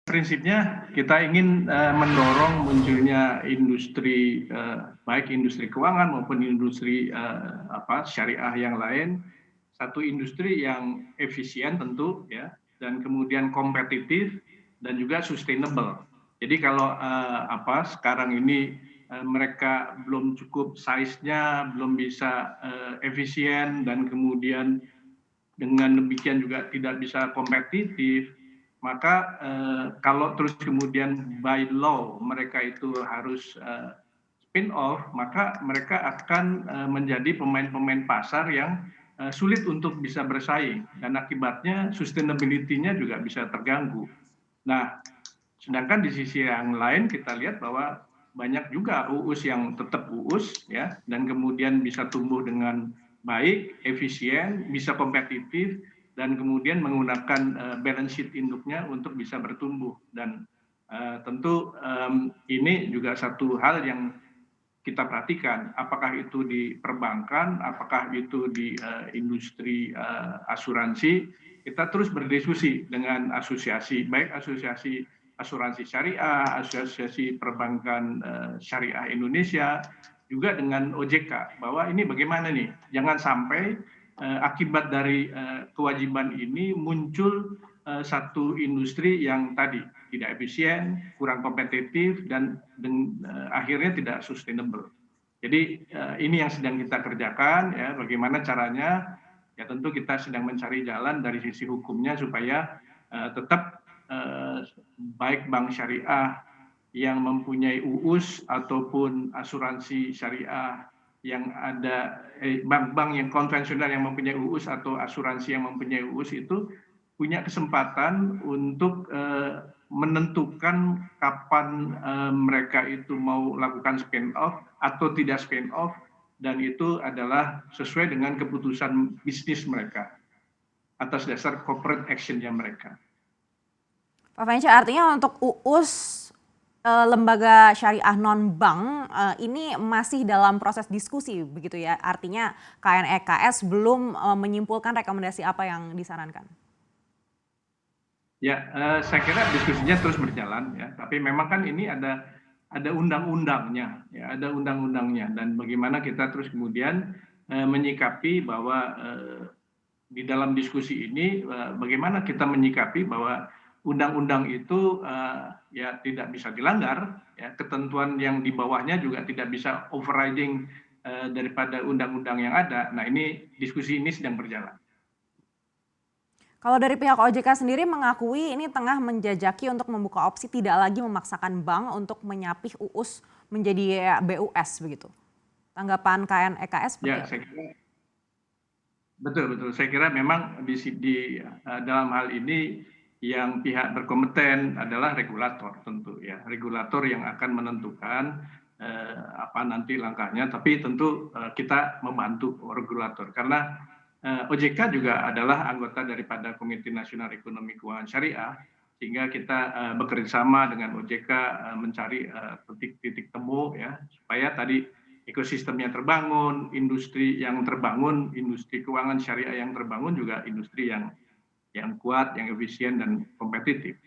Prinsipnya kita ingin mendorong munculnya industri baik industri keuangan maupun industri syariah yang lain, satu industri yang efisien tentu ya, dan kemudian kompetitif dan juga sustainable. Jadi kalau sekarang ini mereka belum cukup size-nya, belum bisa efisien dan kemudian dengan demikian juga tidak bisa kompetitif, maka kalau terus kemudian by law mereka itu harus spin off, maka mereka akan menjadi pemain-pemain pasar yang sulit untuk bisa bersaing dan akibatnya sustainability-nya juga bisa terganggu. Nah, sedangkan di sisi yang lain kita lihat bahwa banyak juga UUS yang tetap UUS ya, dan kemudian bisa tumbuh dengan baik, efisien, bisa kompetitif, dan kemudian menggunakan balance sheet induknya untuk bisa bertumbuh. Dan tentu ini juga satu hal yang kita perhatikan, apakah itu di perbankan, apakah itu di industri asuransi, kita terus berdiskusi dengan asosiasi, baik asosiasi asuransi syariah, asosiasi perbankan syariah Indonesia, juga dengan OJK, bahwa ini bagaimana nih, jangan sampai akibat dari kewajiban ini muncul satu industri yang tadi tidak efisien, kurang kompetitif, dan akhirnya tidak sustainable. Jadi ini yang sedang kita kerjakan, ya, bagaimana caranya, ya tentu kita sedang mencari jalan dari sisi hukumnya supaya tetap baik bank syariah yang mempunyai UUS ataupun asuransi syariah yang ada bank-bank yang konvensional yang mempunyai UUS atau asuransi yang mempunyai UUS itu punya kesempatan untuk menentukan kapan mereka itu mau lakukan spin off atau tidak spin off, dan itu adalah sesuai dengan keputusan bisnis mereka atas dasar corporate action-nya mereka. Pak Fensyah, artinya untuk UUS lembaga syariah non-bank ini masih dalam proses diskusi begitu ya? Artinya KNEKS belum menyimpulkan rekomendasi apa yang disarankan? Ya, saya kira diskusinya terus berjalan ya, tapi memang kan ini ada undang-undangnya, ya, ada undang-undangnya, dan bagaimana kita terus kemudian menyikapi bahwa di dalam diskusi ini bagaimana kita menyikapi bahwa undang-undang itu ya tidak bisa dilanggar, ya, ketentuan yang di bawahnya juga tidak bisa overriding daripada undang-undang yang ada. Nah, ini diskusi ini sedang berjalan. Kalau dari pihak OJK sendiri mengakui ini tengah menjajaki untuk membuka opsi tidak lagi memaksakan bank untuk menyapih UUS menjadi BUS begitu. Tanggapan KNEKS seperti apa? Saya kira betul. Saya kira memang di dalam hal ini yang pihak berkompeten adalah regulator tentu ya. Regulator yang akan menentukan apa nanti langkahnya, tapi tentu kita membantu regulator karena OJK juga adalah anggota daripada Komite Nasional Ekonomi Keuangan Syariah, sehingga kita bekerja sama dengan OJK mencari titik temu ya, supaya tadi ekosistemnya terbangun, industri yang terbangun, industri keuangan syariah yang terbangun juga industri yang kuat, yang efisien dan kompetitif.